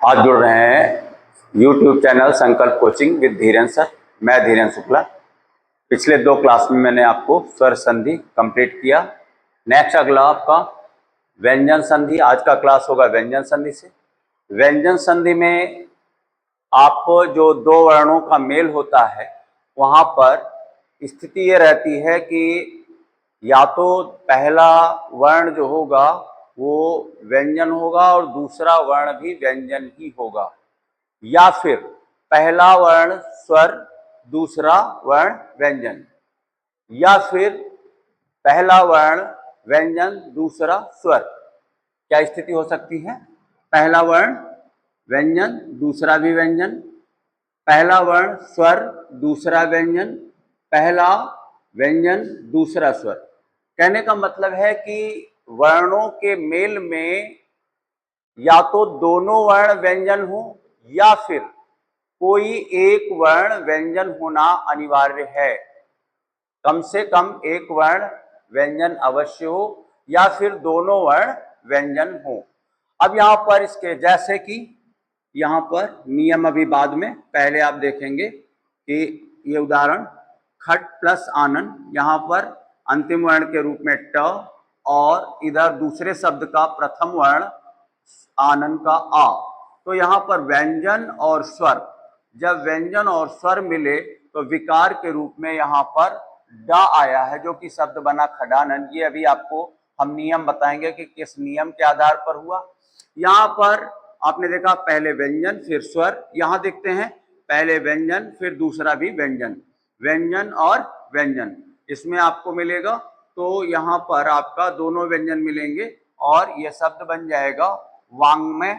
आज जुड़ रहे हैं YouTube चैनल संकल्प कोचिंग विद धीरेन सर। मैं धीरेन शुक्ला। पिछले 2 क्लास में मैंने आपको स्वर संधि कंप्लीट किया। नेक्स्ट अगला आपका व्यंजन संधि। आज का क्लास होगा व्यंजन संधि से। व्यंजन संधि में आप जो 2 वर्णों का मेल होता है वहाँ पर स्थिति ये रहती है कि या तो पहला वर्ण जो होगा वो व्यंजन होगा और दूसरा वर्ण भी व्यंजन ही होगा, या फिर पहला वर्ण स्वर दूसरा वर्ण व्यंजन, या फिर पहला वर्ण व्यंजन दूसरा स्वर। क्या स्थिति हो सकती है? पहला वर्ण व्यंजन दूसरा भी व्यंजन, पहला वर्ण स्वर दूसरा व्यंजन, पहला व्यंजन दूसरा स्वर। कहने का मतलब है कि वर्णों के मेल में या तो दोनों वर्ण व्यंजन हो या फिर कोई एक वर्ण व्यंजन होना अनिवार्य है। कम से कम एक वर्ण व्यंजन अवश्य हो या फिर दोनों वर्ण व्यंजन हो। अब यहाँ पर इसके जैसे कि यहाँ पर नियम अभी बाद में, पहले आप देखेंगे कि ये उदाहरण खट प्लस आनन, यहाँ पर अंतिम वर्ण के रूप में ट और इधर दूसरे शब्द का प्रथम वर्ण आनन का आ। तो यहाँ पर व्यंजन और स्वर, जब व्यंजन और स्वर मिले तो विकार के रूप में यहाँ पर ड आया है, जो कि शब्द बना खडानन। ये अभी आपको हम नियम बताएंगे कि किस नियम के आधार पर हुआ। यहाँ पर आपने देखा पहले व्यंजन फिर स्वर, यहाँ देखते हैं पहले व्यंजन फिर दूसरा भी व्यंजन, व्यंजन और व्यंजन इसमें आपको मिलेगा। तो यहाँ पर आपका दोनों व्यंजन मिलेंगे और यह शब्द बन जाएगा वाङ्मय।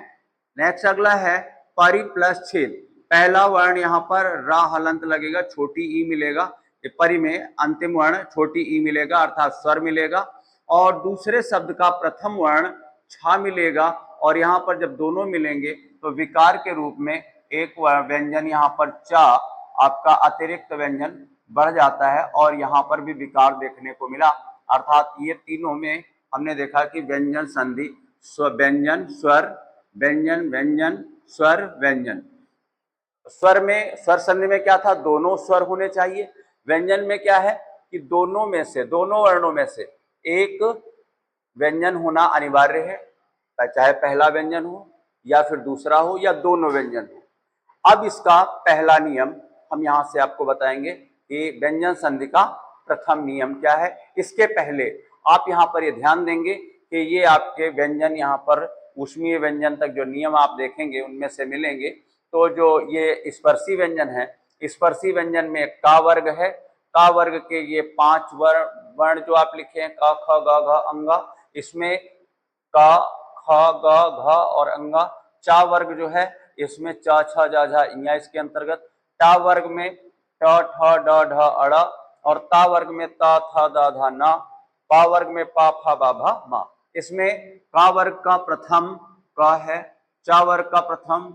नेक्स्ट अगला है परि प्लस छेद। पहला वर्ण यहाँ पर रा हलंत लगेगा, छोटी ई मिलेगा। परि में अंतिम वर्ण छोटी ई मिलेगा अर्थात स्वर मिलेगा, और दूसरे शब्द का प्रथम वर्ण छा मिलेगा। और यहाँ पर जब दोनों मिलेंगे तो विकार के रूप में एक व्यंजन यहाँ पर चा, आपका अतिरिक्त व्यंजन बढ़ जाता है और यहाँ पर भी विकार देखने को मिला। अर्थात ये तीनों में हमने देखा कि व्यंजन संधि व्यंजन स्वर व्यंजन व्यंजन स्वर व्यंजन। स्वर में, स्वर संधि में क्या था? दोनों स्वर होने चाहिए। व्यंजन में क्या है कि दोनों में से, दोनों वर्णों में से एक व्यंजन होना अनिवार्य है, चाहे पहला व्यंजन हो या फिर दूसरा हो या दोनों व्यंजन हो। अब इसका पहला नियम हम यहां से आपको बताएंगे कि व्यंजन संधि का प्रथम नियम क्या है। इसके पहले आप यहां पर ये ध्यान देंगे कि ये आपके व्यंजन यहाँ पर ऊष्मीय व्यंजन तक जो नियम आप देखेंगे उनमें से मिलेंगे। तो जो ये स्पर्शी व्यंजन है, स्पर्शी व्यंजन में का वर्ग है, का वर्ग के ये 5 वर्ण जो आप लिखे हैं क ख ग घ अंगा, इसमें का ख ग घ और अंगा। चा वर्ग जो है इसमें च छ जा झा इया इसके अंतर्गत। टा वर्ग में ट ठ ड ढ अड़, और ता वर्ग में ता था दा धा ना। पा वर्ग में पा फा बा भा मा। इसमें का वर्ग का प्रथम क है, चा वर्ग का प्रथम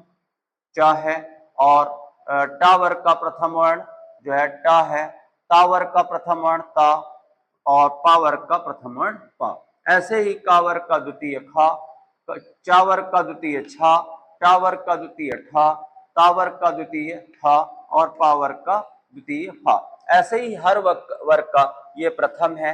च है, और टा वर्ग का प्रथम वर्ण जो है टा है, ता वर्ग का प्रथम वर्ण ता, और पा वर्ग का प्रथम वर्ण पा। ऐसे ही का वर्ग का द्वितीय खा, चा वर्ग का द्वितीय छा, टा वर्ग का द्वितीय ठा, ता वर्ग का द्वितीय ठा और पा वर्ग का द्वितीय फा। ऐसे ही हर वर्ग का ये प्रथम है,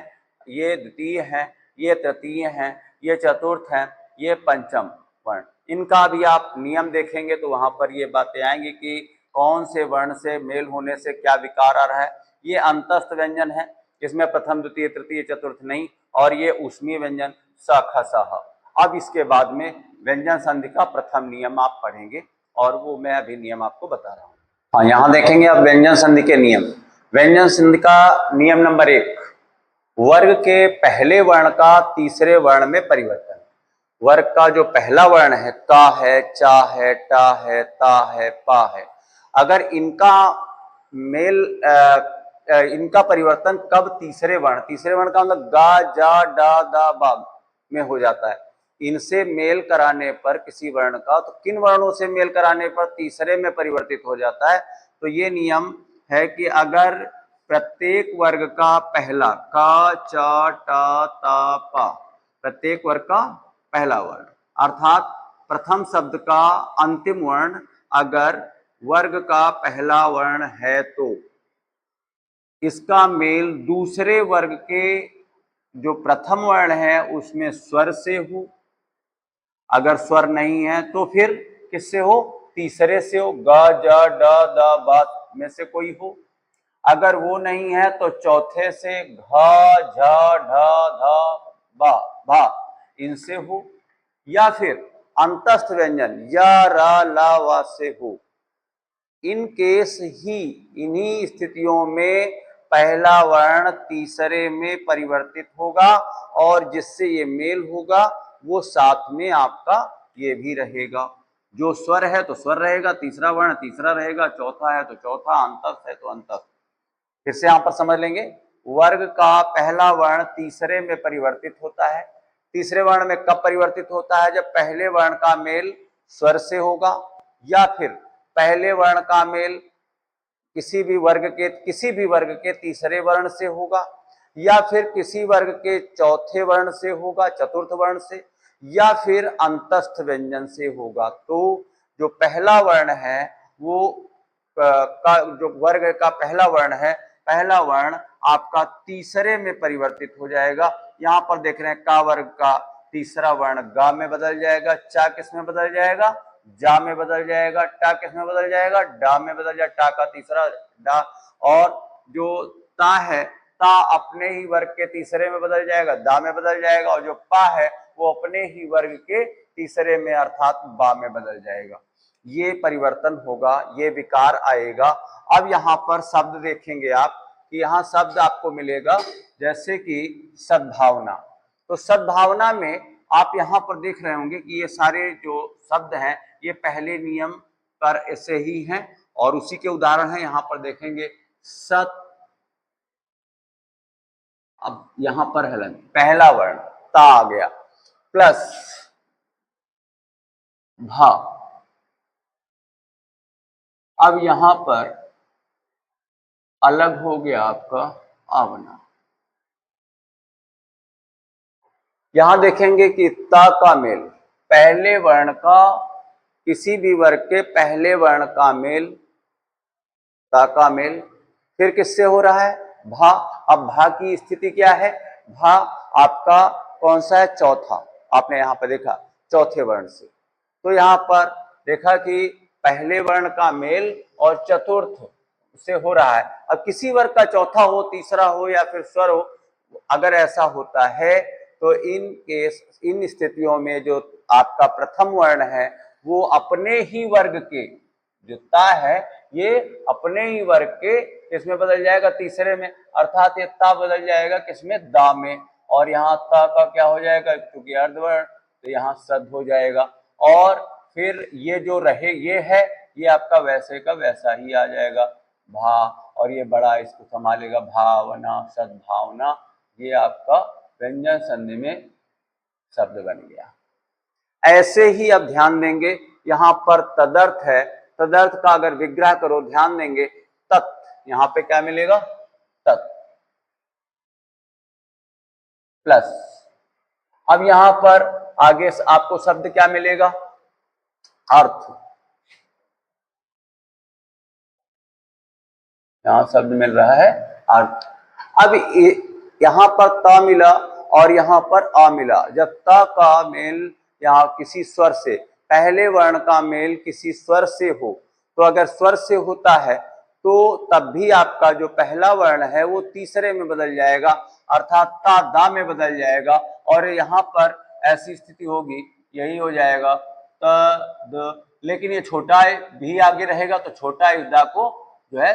ये द्वितीय है, ये तृतीय है, ये चतुर्थ है, ये पंचम वर्ण। इनका भी आप नियम देखेंगे तो वहां पर ये बातें आएंगी कि कौन से वर्ण से मेल होने से क्या विकार आ रहा है। ये अंतस्थ व्यंजन है, इसमें प्रथम द्वितीय तृतीय चतुर्थ नहीं, और ये ऊष्मीय व्यंजन स ख स ह। अब इसके बाद में व्यंजन संधि का प्रथम नियम आप पढ़ेंगे और वो मैं अभी नियम आपको बता रहा हूँ। हाँ, यहाँ देखेंगे आप व्यंजन संधि के नियम। व्यंजन संधि का नियम नंबर 1, वर्ग के पहले वर्ण का तीसरे वर्ण में परिवर्तन। वर्ग का जो पहला वर्ण है का है, चा है, टा है, ता है, पा है, अगर इनका मेल इनका परिवर्तन कब तीसरे वर्ण का मतलब गा जा डा दा बा में हो जाता है। इनसे मेल कराने पर किसी वर्ण का, तो किन वर्णों से मेल कराने पर तीसरे में परिवर्तित हो जाता है? तो ये नियम है कि अगर प्रत्येक वर्ग का पहला का चा टा ता पा, प्रत्येक वर्ग का पहला वर्ण, अर्थात प्रथम शब्द का अंतिम वर्ण अगर वर्ग का पहला वर्ण है तो इसका मेल दूसरे वर्ग के जो प्रथम वर्ण है उसमें स्वर से हो। अगर स्वर नहीं है तो फिर किससे हो? तीसरे से हो। ग, ज, ड, द, ब में से कोई हो। अगर वो नहीं है तो चौथे से घ, झ, ढ, ध, ब, भ इनसे हो, या फिर अंतस्थ व्यंजन य, र, ल, व से हो। इन केस ही इन्हीं स्थितियों में पहला वर्ण तीसरे में परिवर्तित होगा और जिससे ये मेल होगा वो साथ में आपका ये भी रहेगा। जो स्वर है तो स्वर रहेगा, तीसरा वर्ण तीसरा रहेगा, चौथा है तो चौथा, अंतस्थ है तो अंतस्थ। फिर से यहां पर समझ लेंगे, वर्ग का पहला वर्ण तीसरे में परिवर्तित होता है। तीसरे वर्ण में कब परिवर्तित होता है? जब पहले वर्ण का मेल स्वर से होगा, या फिर पहले वर्ण का मेल किसी भी वर्ग के तीसरे वर्ण से होगा, या फिर किसी वर्ग के चौथे वर्ण से होगा, चतुर्थ वर्ण से, या फिर अंतस्थ व्यंजन से होगा। तो जो पहला वर्ण है वो का जो वर्ग का पहला वर्ण है, पहला वर्ण आपका तीसरे में परिवर्तित हो जाएगा। यहां पर देख रहे हैं का वर्ग का तीसरा वर्ण गा में बदल जाएगा, चा किस में बदल जाएगा? जा में बदल जाएगा, टा किस में बदल जाएगा? डा में बदल जाएगा, टा का तीसरा डा। और जो ता है, ता अपने ही वर्ग के तीसरे में बदल जाएगा, दा में बदल जाएगा, और जो पा है वो अपने ही वर्ग के तीसरे में अर्थात बा में बदल जाएगा। ये परिवर्तन होगा, ये विकार आएगा। अब यहाँ पर शब्द देखेंगे आप कि यहाँ शब्द आपको मिलेगा जैसे कि सद्भावना। तो सद्भावना में आप यहाँ पर देख रहे होंगे कि ये सारे जो शब्द हैं ये पहले नियम पर ऐसे ही हैं और उसी के उदाहरण हैं। यहाँ पर देखेंगे सत, अब यहाँ पर हलन पहला वर्ण ता आ गया, प्लस भा। अब यहां पर अलग हो गया आपका आवना। यहां देखेंगे कि ता का मेल पहले वर्ण का किसी भी वर्ग के पहले वर्ण का मेल, ता का मेल फिर किससे हो रहा है? भा। अब भा की स्थिति क्या है? भा आपका कौन सा है? चौथा। आपने यहां पर देखा चौथे वर्ण से। तो यहां पर देखा कि पहले वर्ण का मेल और चतुर्थ से हो रहा है। अब किसी वर्ग का चौथा हो, तीसरा हो या फिर स्वर हो, अगर ऐसा होता है तो इन स्थितियों में जो आपका प्रथम वर्ण है वो अपने ही वर्ग के, जो ता है ये अपने ही वर्ग के इसमें बदल जाएगा तीसरे में, अर्थात ये ता बदल जाएगा किसमें? दा में। और यहाँ ता का क्या हो जाएगा? क्योंकि अर्धवर्ण तो यहाँ सद हो जाएगा। और फिर ये जो रहे ये है ये आपका वैसे का वैसा ही आ जाएगा भा, और ये बड़ा इसको संभालेगा भावना, सद्भावना। ये आपका व्यंजन संधि में शब्द बन गया। ऐसे ही अब ध्यान देंगे यहां पर तदर्थ है, तदर्थ का अगर विग्रह करो ध्यान देंगे तत्, यहां पे क्या मिलेगा? तत् प्लस। अब यहां पर आगे आपको शब्द क्या मिलेगा? अर्थ। यहां शब्द मिल रहा है अर्थ। अब यहां पर ता मिला और यहां पर आ मिला। जब ता का मेल यहां किसी स्वर से, पहले वर्ण का मेल किसी स्वर से हो, तो अगर स्वर से होता है तो तब भी आपका जो पहला वर्ण है वो तीसरे में बदल जाएगा, अर्थात ता दा में बदल जाएगा। और यहां पर ऐसी स्थिति होगी, यही हो जाएगा त द, लेकिन ये छोटा भी आगे रहेगा तो छोटा दा को जो है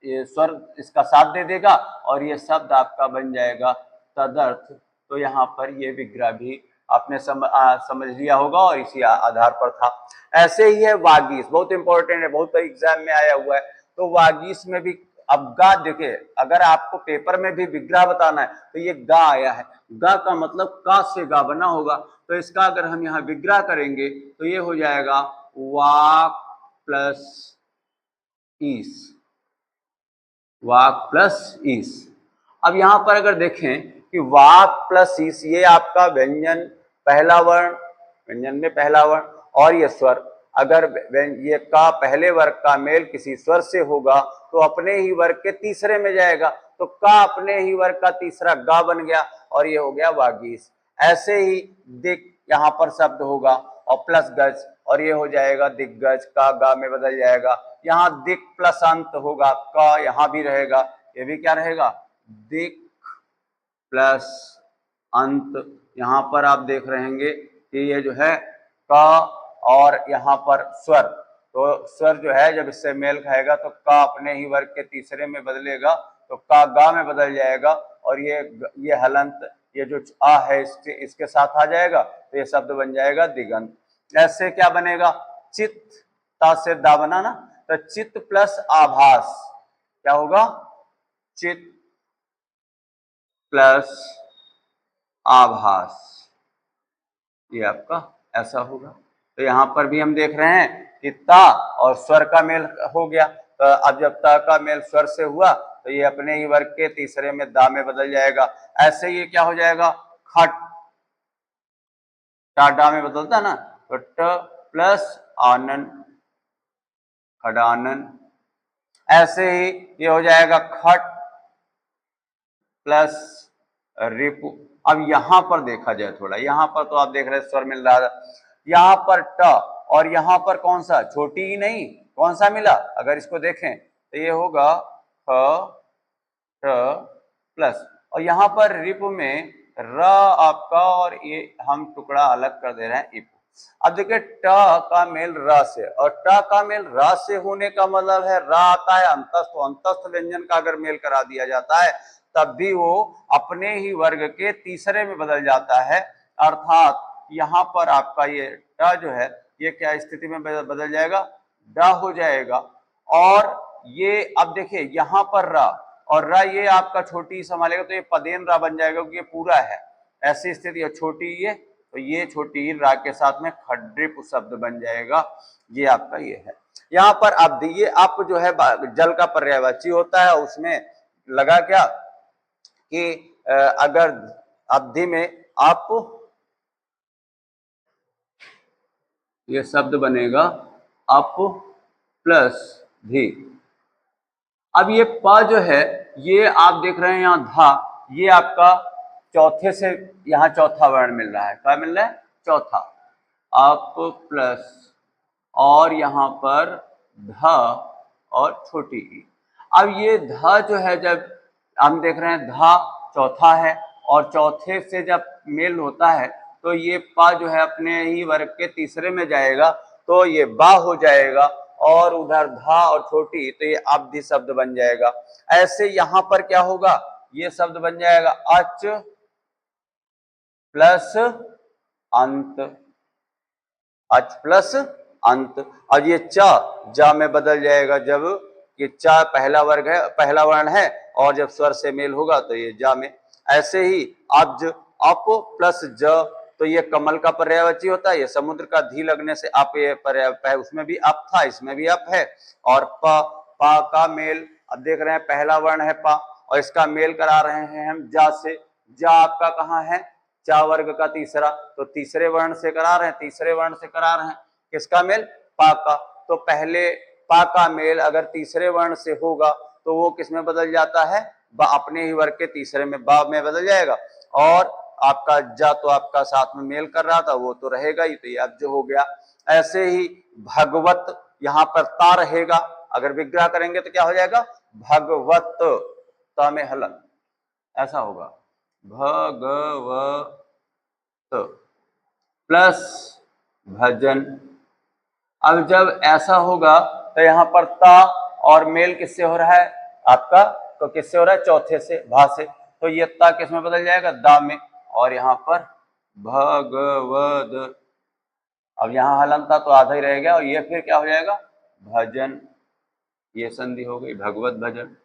ये स्वर इसका साथ दे देगा और ये शब्द आपका बन जाएगा तदर्थ। तो यहाँ पर ये विग्रह भी आपने समझ लिया होगा और इसी आधार पर था। ऐसे ही है वागीश, बहुत इंपॉर्टेंट है, बहुत एग्जाम में आया हुआ है। तो वागीश में भी अब गा, देखिए अगर आपको पेपर में भी विग्रह बताना है तो ये गा आया है, गा का मतलब का से गा बना होगा, तो इसका अगर हम यहाँ विग्रह करेंगे तो ये हो जाएगा वाक प्लस ईस, वाक प्लस ईस। अब यहां पर अगर देखें कि वाक प्लस ईस ये आपका व्यंजन पहला वर्ण, व्यंजन में पहला वर्ण, और ये स्वर, अगर ये का पहले वर्ग का मेल किसी स्वर से होगा तो अपने ही वर्ग के तीसरे में जाएगा, तो का अपने ही वर्ग का तीसरा गा बन गया और ये हो गया वागीश। ऐसे ही दिक यहाँ पर शब्द होगा और प्लस गज और ये हो जाएगा दिग्गज, का गा में बदल जाएगा। यहाँ दिक प्लस अंत होगा, का यहाँ भी रहेगा, ये भी क्या रहेगा दिक प्लस अंत। यहाँ पर आप देख रहे होंगे कि ये जो है का और यहाँ पर स्वर, तो स्वर जो है जब इससे मेल खाएगा तो का अपने ही वर्ग के तीसरे में बदलेगा तो का गा में बदल जाएगा और ये हलंत, ये जो आ है इसके साथ आ जाएगा तो ये शब्द बन जाएगा दिगंत। ऐसे क्या बनेगा, चित ता से दा बना ना, तो चित प्लस आभास क्या होगा, चित प्लस आभास, ये आपका ऐसा होगा। तो यहाँ पर भी हम देख रहे हैं कि ता और स्वर का मेल हो गया, तो अब जब ता का मेल स्वर से हुआ तो ये अपने ही वर्ग के तीसरे में दा में बदल जाएगा। ऐसे ये क्या हो जाएगा, खट, टा डा में बदलता ना, तो ट प्लस आनन, खडानन। ऐसे ही ये हो जाएगा खट प्लस रिपु। अब यहां पर देखा जाए थोड़ा, यहां पर तो आप देख रहे हैं स्वर मिल रहा है, यहां पर ट और यहां पर कौन सा, छोटी ही नहीं, कौन सा मिला, अगर इसको देखें तो ये होगा ख ट प्लस और यहां पर रिपु में र आपका और ये हम टुकड़ा अलग कर दे रहे हैं इपु। अब देखिए ट का मेल र से और ट का मेल र से होने का मतलब है र आता है अंतस्थ, तो अंतस्थ व्यंजन का अगर मेल करा दिया जाता है तब भी वो अपने ही वर्ग के तीसरे में बदल जाता है। अर्थात यहाँ पर आपका ये ट जो है ये क्या स्थिति में बदल जाएगा, ड हो जाएगा। और ये अब देखिए यहाँ पर र और र ये आपका छोटी संभालेगा तो ये पदेन रा बन जाएगा क्योंकि ये पूरा है, ऐसी स्थिति है छोटी ये, तो ये छोटी रा के साथ में खड्रिप शब्द बन जाएगा, ये आपका ये है। यहाँ पर अब ये अप जो है जल का पर्यायवाची होता है, उसमें लगा क्या कि अगर अवधि में आप ये शब्द बनेगा अप प्लस धी। अब ये प जो है ये आप देख रहे हैं यहाँ धा, ये आपका चौथे से यहाँ चौथा वर्ण मिल रहा है, क्या मिल रहा है, चौथा, अप प्लस और यहाँ पर ध और छोटी ई। अब ये ध जो है जब हम देख रहे हैं धा चौथा है और चौथे से जब मेल होता है तो ये पा जो है अपने ही वर्ग के तीसरे में जाएगा तो ये बा हो जाएगा और उधर धा और छोटी तो ये अवधि शब्द बन जाएगा। ऐसे यहां पर क्या होगा, ये शब्द बन जाएगा अच प्लस अंत, अच प्लस अंत। और ये च जा में बदल जाएगा जब ये च पहला वर्ग है, पहला वर्ण है और जब स्वर से मेल होगा तो ये जा में। ऐसे ही अब्ज अप प्लस ज, तो ये कमल का पर्यायवाची होता है, ये समुद्र का धी लगने से अप, ये पर्याय उसमें भी अप था इसमें भी अप है। और प पा का मेल, अब देख रहे हैं पहला वर्ण है पा और इसका मेल करा रहे हैं हम जा से, जा आपका कहाँ है, चा वर्ग का तीसरा, तो तीसरे वर्ण से करा रहे हैं, तीसरे वर्ण से करा रहे हैं किसका मेल, पा का। तो पहले पा का मेल अगर तीसरे वर्ण से होगा तो वो किस में बदल जाता है, अपने ही वर्ग के तीसरे में बा में बदल जाएगा। और आपका जा तो आपका साथ में मेल कर रहा था वो तो रहेगा ही, तो ये अब जो हो गया। ऐसे ही भगवत, यहाँ पर ता रहेगा, अगर विग्रह करेंगे तो क्या हो जाएगा, भगवत, ता में हलन, ऐसा होगा भगवत प्लस भजन। अब जब ऐसा होगा तो यहाँ पर ता और मेल किससे हो रहा है आपका, तो किससे हो रहा है, चौथे से, भा से, तो ये ता किस में बदल जाएगा, दा में, और यहाँ पर भगवद। अब यहाँ हलन था तो आधा ही रह गया और ये फिर क्या हो जाएगा, भजन, ये संधि हो गई भगवत भजन।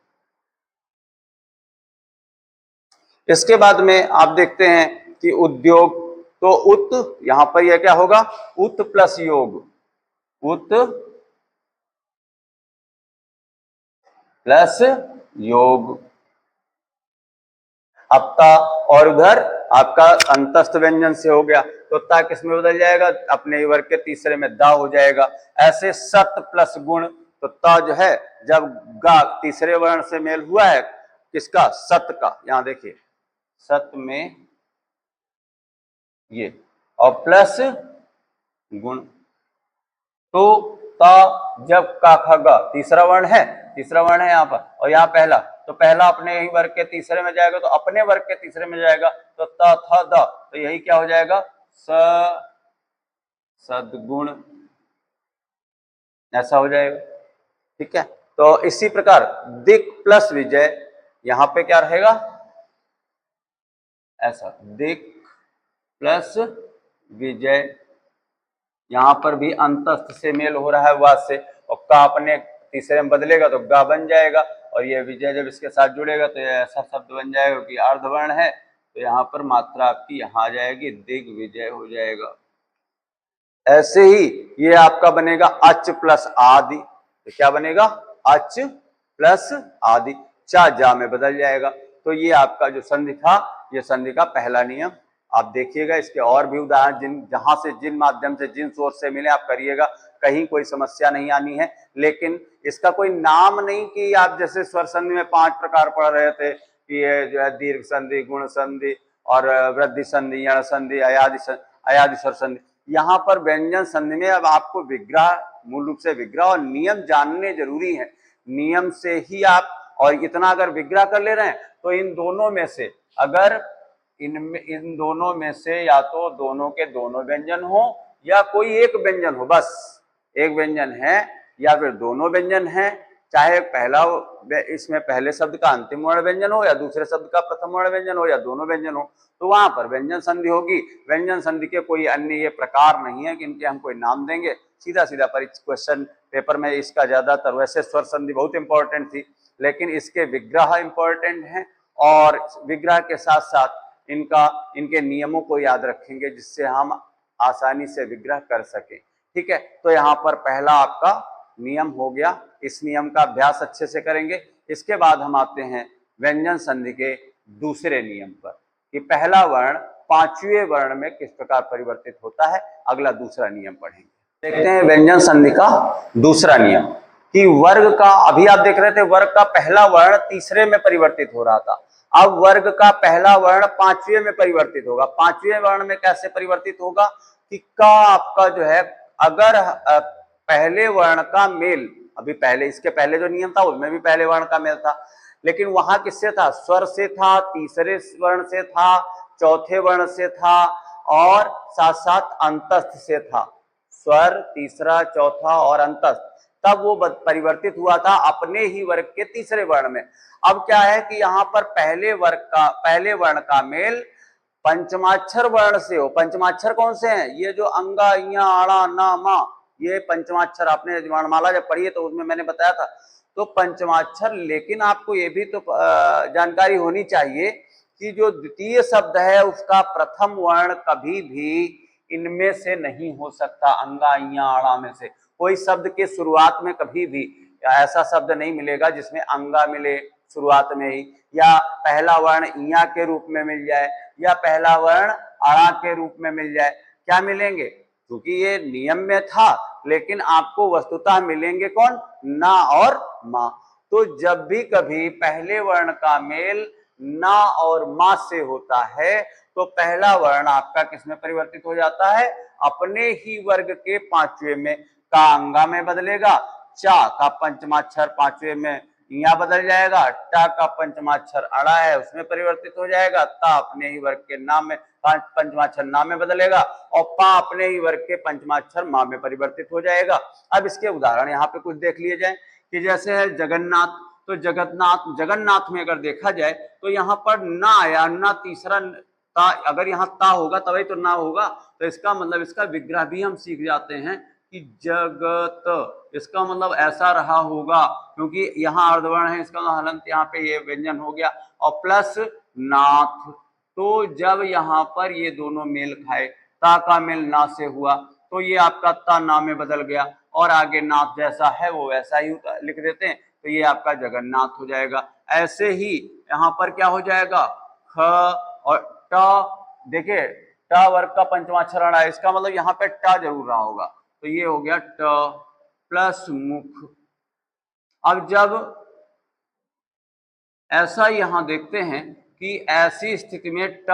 इसके बाद में आप देखते हैं कि उद्योग, तो उत, यहां पर यह क्या होगा, उत प्लस योग, उत प्लस योग, अपता और उधर आपका अंतस्थ व्यंजन से हो गया, तो ता किस में बदल जाएगा, अपने ही वर्ग के तीसरे में दा हो जाएगा। ऐसे सत प्लस गुण, तो ता जो है जब गा तीसरे वर्ण से मेल हुआ है किसका, सत का, यहां देखिए सत में ये, और प्लस गुण, तो ता जब का ख गा तीसरा वर्ण है, तीसरा वर्ण है यहाँ पर, और यहाँ पहला, तो पहला अपने ही वर्ग के तीसरे में जाएगा, तो अपने वर्ग के तीसरे में जाएगा, तो त थ द, तो यही क्या हो जाएगा, सद्गुण, ऐसा हो जाएगा। ठीक है, तो इसी प्रकार दिक प्लस विजय, यहां पे क्या रहेगा, ऐसा दिक प्लस विजय, यहां पर भी अंतस्थ से मेल हो रहा है वा से, और का अपने तीसरे में बदलेगा तो गा बन जाएगा, और ये विजय जब इसके साथ जुड़ेगा तो ये ऐसा शब्द बन जाएगा कि अर्धवर्ण है, तो यहाँ पर मात्रा आपकी यहाँ आ जाएगी, दिग्विजय हो जाएगा। ऐसे ही ये आपका बनेगा अच प्लस आदि, तो क्या बनेगा, अच प्लस आदि, चा जा में बदल जाएगा। तो ये आपका जो संधि था, ये संधि का पहला नियम। आप देखिएगा, इसके और भी उदाहरण जिन जहां से जिन माध्यम से जिन सोर्स से मिले आप करिएगा, कहीं कोई समस्या नहीं आनी है। लेकिन इसका कोई नाम नहीं कि आप जैसे स्वर संधि में 5 प्रकार पढ़ रहे थे कि ये जो है दीर्घ संधि, गुण संधि और वृद्धि संधि, यण संधि, अयादि स्वर संधि। यहाँ पर व्यंजन संधि में अब आपको विग्रह, मूल रूप से विग्रह और नियम जानने जरूरी है। नियम से ही आप, और इतना अगर विग्रह कर ले रहे हैं तो इन दोनों में से, अगर इन दोनों में से या तो दोनों के दोनों व्यंजन हो या कोई एक व्यंजन हो, बस एक व्यंजन है या फिर दोनों व्यंजन है, चाहे पहला इसमें पहले शब्द का अंतिम वर्ण व्यंजन हो या दूसरे शब्द का प्रथम वर्ण व्यंजन हो या दोनों व्यंजन हो, तो वहां पर व्यंजन संधि होगी। व्यंजन संधि के कोई अन्य ये प्रकार नहीं है कि इनके हम कोई नाम देंगे, सीधा सीधा क्वेश्चन पेपर में इसका ज्यादातर, वैसे स्वर संधि बहुत इंपॉर्टेंट थी लेकिन इसके विग्रह इंपॉर्टेंट हैं, और विग्रह के साथ साथ इनके नियमों को याद रखेंगे जिससे हम आसानी से विग्रह कर सकें। ठीक है, तो यहाँ पर पहला आपका नियम हो गया, इस नियम का अभ्यास अच्छे से करेंगे। इसके बाद हम आते हैं व्यंजन संधि के दूसरे नियम पर कि पहला वर्ण पांचवें वर्ण में किस प्रकार परिवर्तित होता है। अगला दूसरा नियम पढ़ेंगे। देखते हैं व्यंजन संधि का दूसरा नियम कि वर्ग का, अभी आप देख रहे थे वर्ग का पहला वर्ण तीसरे में परिवर्तित हो रहा था, अब वर्ग का पहला वर्ण पांचवें में परिवर्तित होगा। पांचवें वर्ण में कैसे परिवर्तित होगा कि का आपका जो है, अगर पहले वर्ण का मेल, अभी पहले इसके पहले जो नियम था उसमें भी पहले वर्ण का मेल था, लेकिन वहां किससे था, स्वर से था, तीसरे वर्ण से था, चौथे वर्ण से था और साथ साथ अंतस्थ से था। स्वर, तीसरा, चौथा और अंतस्थ, तब वो परिवर्तित हुआ था अपने ही वर्ग के तीसरे वर्ण में। अब क्या है कि यहाँ पर पहले वर्ण का मेल पंचमाक्षर वर्ण से हो। पंचमाक्षर कौन से हैं, ये जो अंगा, इया, आड़ा, ना, मा, ये पंचमाक्षर आपने वर्णमाला जब पढ़ी है तो उसमें मैंने बताया था। तो पंचमाक्षर, लेकिन आपको ये भी तो जानकारी होनी चाहिए कि जो द्वितीय शब्द है उसका प्रथम वर्ण कभी भी इनमें से नहीं हो सकता। अंगा, इया, आड़ा में से कोई शब्द के शुरुआत में कभी भी ऐसा शब्द नहीं मिलेगा जिसमें अंगा मिले शुरुआत में ही, या पहला वर्ण इया के रूप में मिल जाए या पहला वर्ण अड़ा के रूप में मिल जाए। क्या मिलेंगे, क्योंकि ये नियम में था, लेकिन आपको वस्तुतः मिलेंगे कौन, ना और मा। तो जब भी कभी पहले वर्ण का मेल ना और मा से होता है तो पहला वर्ण आपका किसमें परिवर्तित हो जाता है, अपने ही वर्ग के पांचवें में। का अंगा में बदलेगा, चा का पंचमाक्षर पांचवें में इया बदल जाएगा, टा का पंचमाक्षर अड़ा है उसमें परिवर्तित हो जाएगा, ता अपने ही वर्ग के नाम में पंचमाक्षर नाम में बदलेगा और पा अपने ही वर्ग के पंचमाक्षर मा में परिवर्तित हो जाएगा। अब इसके उदाहरण यहाँ पे कुछ देख लिए जाए कि जैसे है जगन्नाथ, तो जगन्नाथ में अगर देखा जाए तो यहाँ पर ना आया, ना तीसरा ता, अगर यहाँ ता होगा तभी तो ना होगा, तो इसका मतलब इसका विग्रह भी हम सीख जाते हैं कि जगत, इसका मतलब ऐसा रहा होगा, क्योंकि यहाँ अर्धवर्ण है, इसका मतलब हलंत यहाँ पे ये व्यंजन हो गया, और प्लस नाथ। तो जब यहाँ पर ये दोनों मेल खाए, ता का मेल ना से हुआ तो ये आपका ता ना में बदल गया, और आगे नाथ जैसा है वो वैसा ही लिख देते हैं, तो ये आपका जगन्नाथ हो जाएगा। ऐसे ही यहाँ पर क्या हो जाएगा, ख और ट, देखिए ट वर्ग का पंचमाक्षर अड़ा है, इसका मतलब यहाँ पे ट जरूर रहा होगा, तो ये हो गया ट प्लस मुख। अब जब ऐसा यहां देखते हैं कि ऐसी स्थिति में ट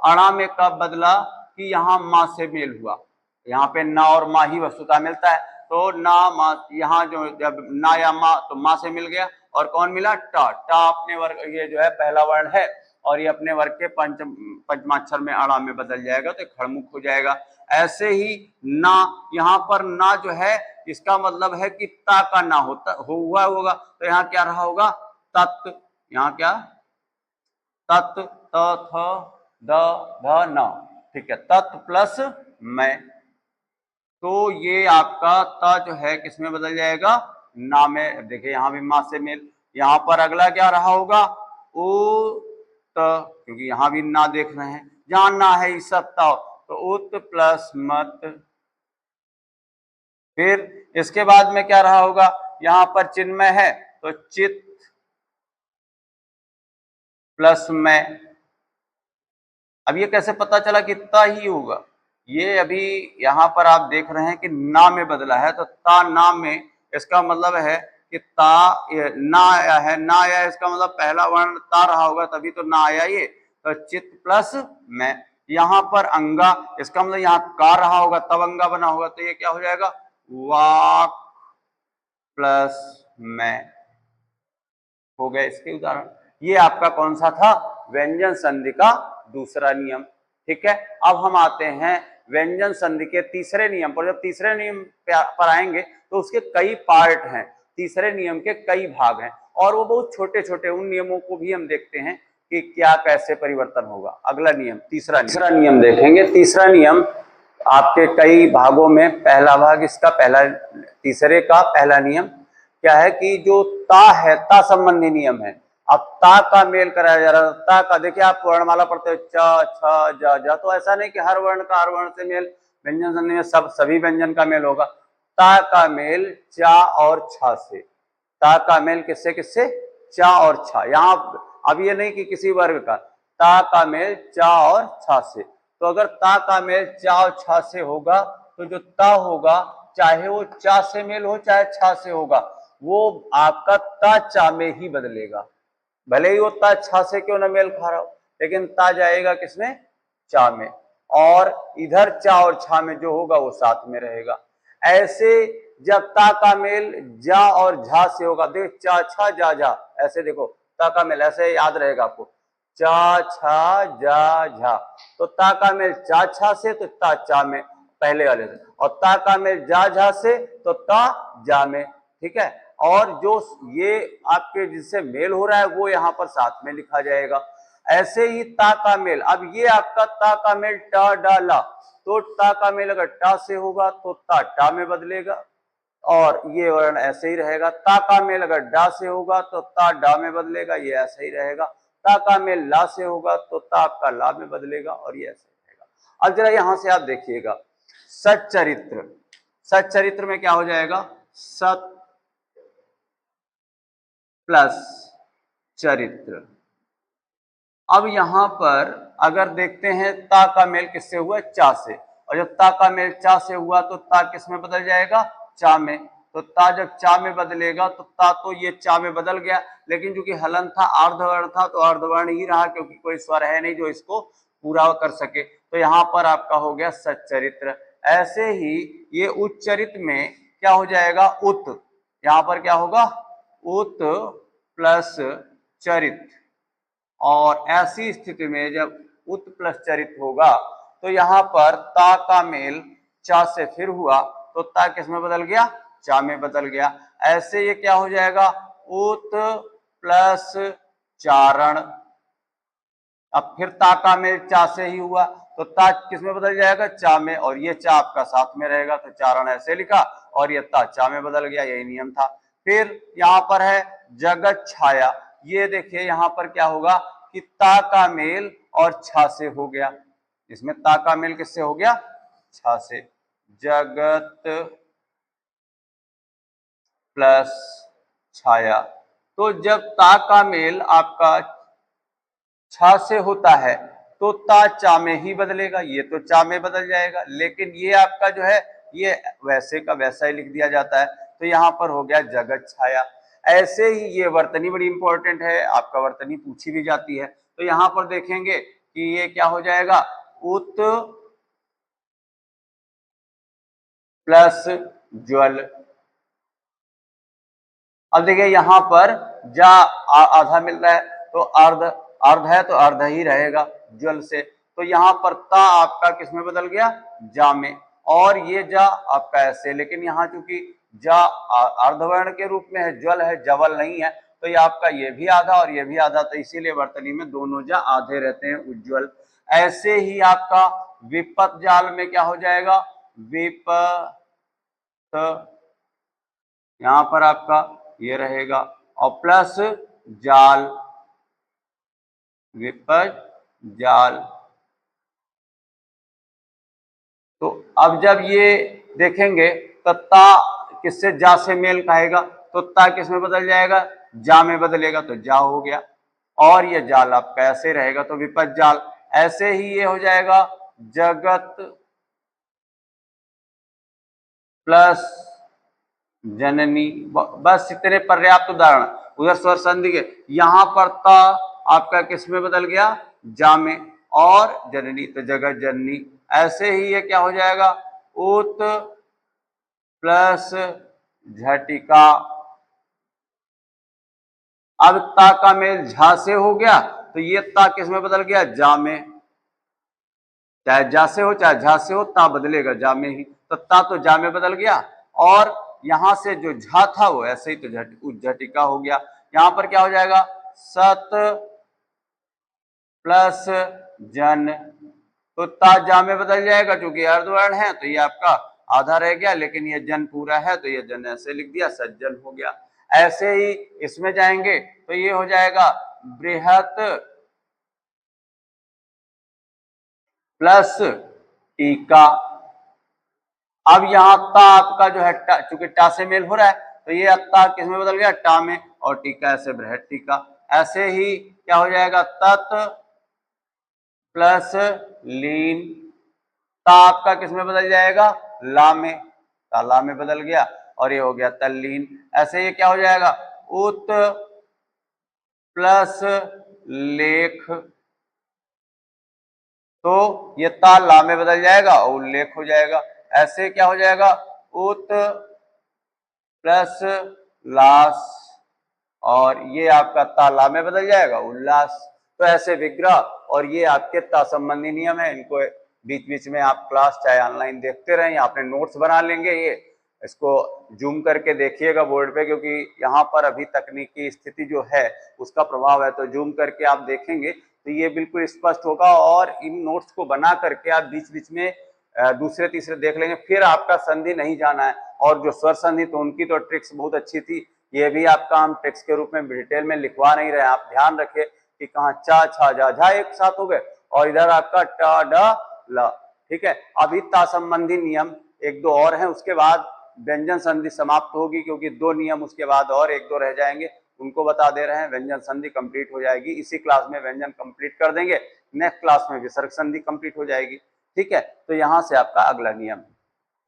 अणा में कब बदला कि यहां मां से मेल हुआ, यहाँ पे ना और मां ही वस्तुतः मिलता है, तो ना मां, यहाँ जो जब ना या मां तो मां से मिल गया, और कौन मिला ट, ट अपने वर्ग, ये जो है पहला वर्ण है और ये अपने वर्ग के पंचमाक्षर में अणा में बदल जाएगा तो खड़मुख हो जाएगा। ऐसे ही ना, यहाँ पर ना जो है इसका मतलब है कि ता का ना हुआ होगा, तो यहाँ क्या रहा होगा तत्, यहाँ क्या तत्, त थ द ध न, ठीक है, तत् प्लस मैं, तो ये आपका त जो है किसमें बदल जाएगा ना में। देखिए यहां भी मां से मेल, यहां पर अगला क्या रहा होगा ओ त, क्योंकि यहां भी ना देख रहे हैं, जहां ना है इस सत्ता, तो उत प्लस मत। फिर इसके बाद में क्या रहा होगा, यहां पर चिन्मय है तो चित प्लस मैं। अब ये कैसे पता चला कि ता ही होगा, ये अभी यहाँ पर आप देख रहे हैं कि ना में बदला है, तो ता ना में, इसका मतलब है कि ता ना आया है, ना आया है इसका मतलब पहला वर्ण ता रहा होगा, तभी तो ना आया ये, तो चित प्लस मैं। यहाँ पर अंगा, इसका मतलब यहाँ का रहा होगा तब अंगा बना होगा, तो ये क्या हो जाएगा वाक प्लस मैं, हो गए इसके उदाहरण। ये आपका कौन सा था, व्यंजन संधि का दूसरा नियम। ठीक है, अब हम आते हैं व्यंजन संधि के तीसरे नियम पर। जब तीसरे नियम पर आएंगे तो उसके कई पार्ट हैं, तीसरे नियम के कई भाग हैं, और वो बहुत छोटे छोटे, उन नियमों को भी हम देखते हैं कि क्या कैसे परिवर्तन होगा। अगला नियम, तीसरा नियम देखेंगे। तीसरा नियम आपके कई भागों में, पहला भाग इसका, पहला तीसरे का पहला नियम क्या है कि जो ता है, ता संबंधी नियम है। अब ता का मेल कराया जा रहा है, ता का देखिए आप वर्णमाला पढ़ते हो च छ ज ज, तो ऐसा नहीं कि हर वर्ण का हर वर्ण से मेल, व्यंजन संधि में सभी व्यंजन का मेल होगा। ता का मेल चा और छा से, ता का मेल किससे किससे, चा और छा। यहाँ अब ये नहीं कि किसी वर्ग का, ता का मेल चा और छा से, तो अगर ता का मेल चा और छा से होगा तो जो ता होगा, चाहे वो चा से मेल हो चाहे छा से होगा, वो आपका ता चा में ही बदलेगा, भले ही वो ता छा से क्यों ना मेल खा रहा हो, लेकिन ता जाएगा किसमें, चा में, और इधर चा और छा में जो होगा वो साथ में रहेगा। ऐसे जब ता का मेल जा और झा से होगा, देख चा छा जा झा, ऐसे देखो ता का मेल ऐसे याद रहेगा आपको, चा छा जा झा, तो ता का मेल चा छा से तो ता चा में पहले वाले से, और ता का मेल जा झा से तो ता जा में, ठीक है। और जो ये आपके जिससे मेल हो रहा है वो यहाँ पर साथ में लिखा जाएगा। ऐसे ही ता का मेल, अब ये आपका ता का मेल टा डा ला, तो ता का मेल अगर टा से होगा तो ता टा में बदलेगा, और ये वर्ण ऐसे ही रहेगा। ता का मेल अगर डा से होगा तो ता डा में बदलेगा, ये ऐसे ही रहेगा। ता का मेल ला से होगा तो ता आपका ला में बदलेगा, और ये ऐसे रहेगा। अब जरा यहां से आप देखिएगा सच्चरित्र, सच्चरित्र में क्या हो जाएगा, सत प्लस चरित्र। अब यहां पर अगर देखते हैं ता का मेल किससे हुआ, चा से, और जब ता का मेल चा से हुआ तो ता किस में बदल जाएगा, चा में, तो ता जब चा में बदलेगा तो ता तो ये चा में बदल गया, लेकिन चूंकि हलन था, अर्धवर्ण था, तो अर्धवर्ण ही रहा, क्योंकि कोई स्वर है नहीं जो इसको पूरा कर सके, तो यहाँ पर आपका हो गया सच्चरित्र। ऐसे ही ये उच्चरित में क्या हो जाएगा, उत, यहाँ पर क्या होगा उत प्लस चरित, और ऐसी स्थिति में जब उत प्लस चरित होगा तो यहां पर ता का मेल चा से फिर हुआ तो ता किस में बदल गया, चा में बदल गया। ऐसे ये क्या हो जाएगा, उत प्लस चारण। अब फिर ता का मेल चा से ही हुआ तो ता किस में बदल जाएगा, चा में, और ये चा आपका साथ में रहेगा, तो चारण ऐसे लिखा, और ये ता चा में बदल गया, यही नियम था। फिर यहाँ पर है जगत छाया, ये देखिए यहाँ पर क्या होगा कि ता का मेल और छा से हो गया, इसमें ता का मेल किससे हो गया, छा से, जगत प्लस छाया। तो जब ता का मेल आपका छा से होता है तो ता चा में ही बदलेगा, ये तो चा में बदल जाएगा, लेकिन ये आपका जो है ये वैसे का वैसा ही लिख दिया जाता है, तो यहाँ पर हो गया जगत छाया। ऐसे ही ये वर्तनी बड़ी इंपॉर्टेंट है, आपका वर्तनी पूछी भी जाती है, तो यहाँ पर देखेंगे कि ये क्या हो जाएगा, उत प्लस ज्वल। अब देखिए यहाँ पर जा आधा मिल रहा है, तो अर्ध, अर्ध है तो अर्ध ही रहेगा ज्वल से, तो यहाँ पर ता आपका किसमें बदल गया, जा में, और ये जा आपका ऐसे, लेकिन यहाँ चूंकि जा अर्धवर्ण के रूप में है, ज्वल है, जवल नहीं है, तो ये आपका ये भी आधा और ये भी आधा, तो इसीलिए वर्तनी में दोनों जा आधे रहते हैं, उज्ज्वल। ऐसे ही आपका विपत जाल में क्या हो जाएगा, विपत, यहां पर आपका ये रहेगा, और प्लस जाल, विपद जाल। तो अब जब ये देखेंगे तो ता किससे, जा से मेल खाएगा, तो ता किस में बदल जाएगा, जा में बदलेगा, तो जा हो गया, और ये जाल आपका ऐसे रहेगा, तो विपद जाल। ऐसे ही ये हो जाएगा जगत प्लस जननी। बस इतने पर्याप्त उदाहरण। उधर स्वर संधि के यहां पर ता आपका किस में बदल गया, जा में, और जननी तो जगत जननी। ऐसे ही ये क्या हो जाएगा, उत प्लस झटिका। अब ता का मेल झा से हो गया, तो ये ता किस में बदल गया, जा में। चाहे जा से हो चाहे झा से हो, ता बदलेगा जा में ही, तो ता तो जा में बदल गया, और यहां से जो झा था वो ऐसे ही तो झटिका हो गया। यहां पर क्या हो जाएगा, सत प्लस जन, तो ता जा में बदल जाएगा, क्योंकि अर्धवर्ण है, तो ये आपका आधा रह गया, लेकिन ये जन पूरा है, तो ये जन ऐसे लिख दिया, सज्जन हो गया। ऐसे ही इसमें जाएंगे तो ये हो जाएगा बृहत प्लस टीका। अब यहाँ ता आपका जो है चूंकि टा से मेल हो रहा है, तो ये ता किस में बदल गया, टा में, और टीका ऐसे बृहत टीका। ऐसे ही क्या हो जाएगा, तत् प्लस लीन, ता आपका किस में बदल जाएगा, ला में, ताला में बदल गया, और ये हो गया तल्लीन। ऐसे ये क्या हो जाएगा, उत प्लस लेख, तो ये ता ला में बदल जाएगा और उल्लेख हो जाएगा। ऐसे क्या हो जाएगा, उत प्लस लास, और ये आपका ताला में बदल जाएगा उल्लास। तो ऐसे विग्रह, और ये आपके ता संबंधी नियम है, इनको बीच बीच में आप क्लास चाहे ऑनलाइन देखते रहें, अपने नोट्स बना लेंगे। ये इसको जूम करके देखिएगा बोर्ड पे, क्योंकि यहाँ पर अभी तकनीकी स्थिति जो है उसका प्रभाव है, तो जूम करके आप देखेंगे तो ये बिल्कुल स्पष्ट होगा, और इन नोट्स को बना करके आप बीच बीच में दूसरे तीसरे देख लेंगे, फिर आपका संधि नहीं जाना है। और जो स्वर संधि तो उनकी तो ट्रिक्स बहुत अच्छी थी, ये भी आपका हम टेक्स्ट के रूप में डिटेल में लिखवा नहीं रहे, आप ध्यान रखें कि कहाँ चा छा जा झा एक साथ हो गए, और इधर आपका टा डा ला, ठीक है। अभी ता संबंधी नियम एक दो और हैं, उसके बाद व्यंजन संधि समाप्त होगी, क्योंकि दो नियम उसके बाद और एक दो रह जाएंगे, उनको बता दे रहे हैं। व्यंजन संधि कंप्लीट हो जाएगी, इसी क्लास में व्यंजन कंप्लीट कर देंगे, नेक्स्ट क्लास में विसर्ग संधि कंप्लीट हो जाएगी, ठीक है। तो यहां से आपका अगला नियम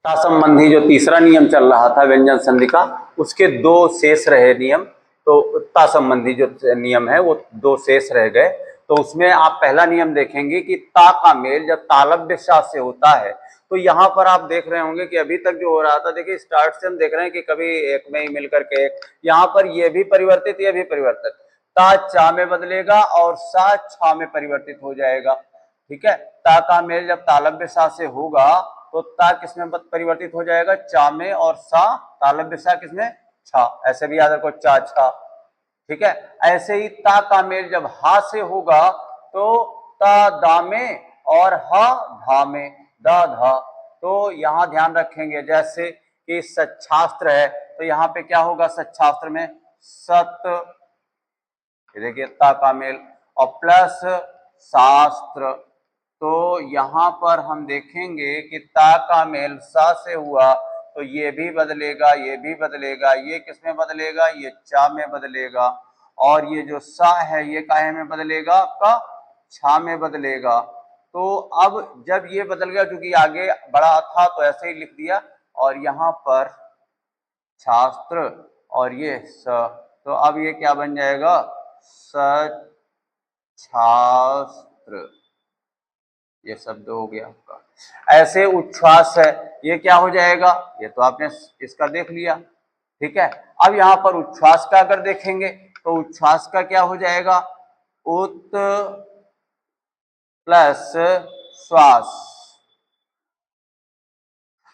ता संबंधी जो तीसरा नियम चल रहा था व्यंजन संधि का, उसके दो शेष रहे नियम, तो ता संबंधी जो नियम है वो दो शेष रह गए। तो उसमें आप पहला नियम देखेंगे कि ता का मेल जब तालव्य सा से होता है, तो यहाँ पर आप देख रहे होंगे कि अभी तक जो हो रहा था, देखिए स्टार्ट से हम देख रहे हैं कि कभी एक में ही मिलकर के एक, यहाँ पर ये भी परिवर्तित ये भी परिवर्तित, ता चा में बदलेगा और सा छा में परिवर्तित हो जाएगा, ठीक है। ता का मेल जब तालव्य सा से होगा तो ता किसमें परिवर्तित हो जाएगा, चा में, और सा तालव्य सा किसमें, छा, ऐसे भी याद रखो चा छा, ठीक है। ऐसे ही ता का मेल जब हा से होगा तो ता दा में और हा धा में, दा धा। तो यहां ध्यान रखेंगे जैसे कि सच्छास्त्र है, तो यहाँ पे क्या होगा, सच्छास्त्र में सत, देखिए ता का मेल, और प्लस शास्त्र, तो यहां पर हम देखेंगे कि ता का मेल सा से हुआ तो ये भी बदलेगा, ये भी बदलेगा, ये किसमें बदलेगा, ये चा में बदलेगा, और ये जो सा है ये काहे में बदलेगा, आपका छा में बदलेगा। तो अब जब ये बदल गया, क्योंकि आगे बड़ा था तो ऐसे ही लिख दिया, और यहाँ पर शास्त्र और ये स, तो अब ये क्या बन जाएगा, सच्छास्त्र, ये शब्द हो गया आपका। ऐसे उच्छ्वास है, ये क्या हो जाएगा, ये तो आपने इसका देख लिया, ठीक है। अब यहाँ पर उच्छ्वास का अगर देखेंगे तो उच्छ्वास का क्या हो जाएगा, उत प्लस श्वास।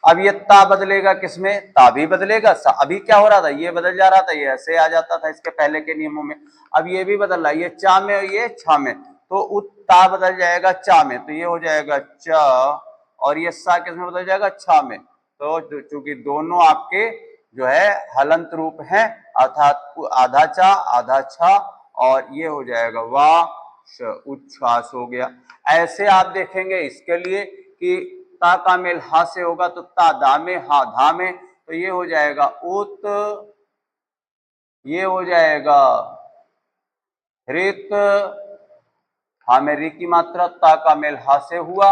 अब ये ता बदलेगा किसमें, ता भी बदलेगा। अभी क्या हो रहा था, ये बदल जा रहा था, ये ऐसे आ जाता था इसके पहले के नियमों में। अब ये भी बदल रहा है, ये चा में और ये छा में, तो उत्ता बदल जाएगा चा में, तो ये हो जाएगा च, और ये सा किस में बदल जाएगा, छा में। तो चूंकि दोनों आपके जो है हलंत रूप हैं, अर्थात आधा चा आधा छा, और ये हो जाएगा वाश, उच्छ्वास हो गया। ऐसे आप देखेंगे इसके लिए कि ता का मेल हा से होगा तो ता दा में, हा धा में, तो ये हो जाएगा उत, ये हो जाएगा हृत, हा में री की मात्रा, ता का मेल हा से हुआ,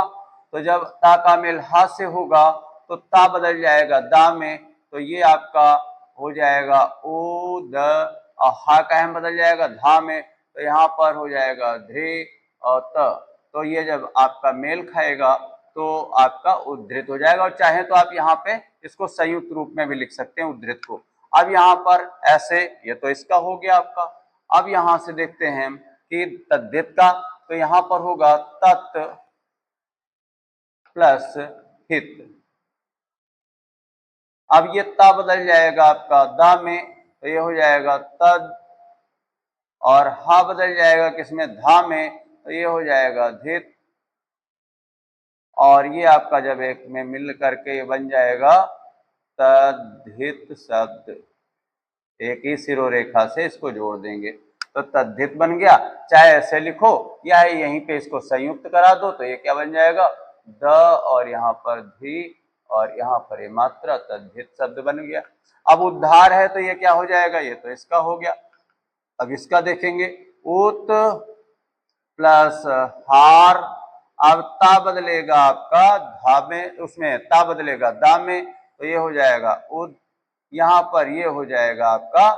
तो जब ता का मेल हा से होगा तो ता बदल जाएगा दा में, तो ये आपका हो जाएगा ओ द, और हा का हम बदल जाएगा धा में, तो यहाँ पर हो जाएगा ध्रे और त। तो ये जब आपका मेल खाएगा तो आपका उद्धृत हो जाएगा, और चाहे तो आप यहाँ पे इसको संयुक्त रूप में भी लिख सकते हैं उद्धृत को। अब यहाँ पर ऐसे, ये तो इसका हो गया आपका। अब यहाँ से देखते हैं कि तद्धित का, तो यहाँ पर होगा तत् प्लस हित। अब ये ता बदल जाएगा आपका दा में, तो ये हो जाएगा तद, और हा बदल जाएगा किसमें, धा में, तो ये हो जाएगा धित, और ये आपका जब एक में मिल करके ये बन जाएगा तद्धित शब्द। एक ही सिरोरेखा से इसको जोड़ देंगे तो तद्धित बन गया। चाहे ऐसे लिखो या यहीं पे इसको संयुक्त करा दो, तो ये क्या बन जाएगा, द और यहाँ पर धी और यहाँ पर ये मात्रा, तद्धित शब्द बन गया। अब उद्धार है तो ये क्या हो जाएगा, ये तो इसका हो गया। अब इसका देखेंगे, उत प्लस हार, अब ता बदलेगा आपका धा में, उसमें ता बदलेगा दा में, तो ये हो जाएगा उद, यहाँ पर ये हो जाएगा आपका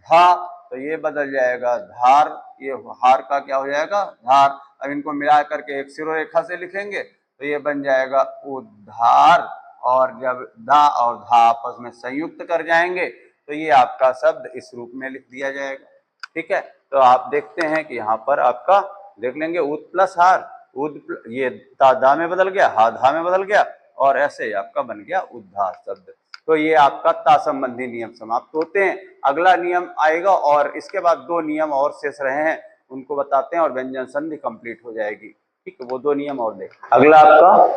धा, तो ये बदल जाएगा धार, ये हार का क्या हो जाएगा, धार। अब इनको मिला करके एक सिरोरेखा से लिखेंगे तो ये बन जाएगा उद्धार, और जब दा और धा आपस में संयुक्त कर जाएंगे तो ये आपका शब्द इस रूप में लिख दिया जाएगा, ठीक है। तो आप देखते हैं कि यहाँ पर आपका देख लेंगे उद प्लस हार, ये ता दा में बदल गया, हा धा में बदल गया, और ऐसे ही आपका बन गया उद्धार शब्द। तो ये आपका ता संबंधी नियम समाप्त होते हैं। अगला नियम आएगा और इसके बाद दो नियम और शेष रहे हैं, उनको बताते हैं और व्यंजन संधि कंप्लीट हो जाएगी, ठीक है। वो दो नियम और देख, अगला आपका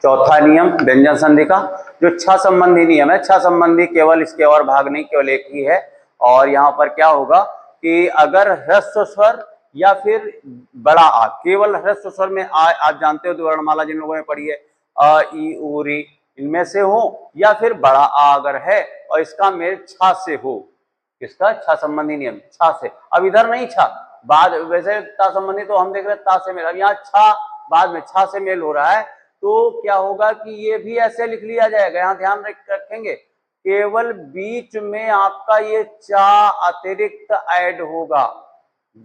चौथा नियम व्यंजन संधि का, जो छह संबंधी नियम है। छह संबंधी केवल इसके और भाग नहीं, केवल एक ही है। और यहाँ पर क्या होगा कि अगर ह्रस्व स्वर या फिर बड़ा आ, केवल ह्रस्व स्वर में आ, आप जानते हो तो वर्णमाला जिन लोगों ने पढ़ी है अ ई उ री, इनमें से हो, या फिर बड़ा आ अगर है और इसका मेल छा से हो, किसका, छा संबंधी नियम छा से। अब इधर नहीं छा, बाद वैसे ता संबंधी तो हम देख रहे हैं ता से मेल, अब यहाँ छा बाद में छा से मेल हो रहा है, तो क्या होगा कि ये भी ऐसे लिख लिया जाएगा। यहाँ ध्यान रखेंगे, केवल बीच में आपका ये चा अतिरिक्त ऐड होगा,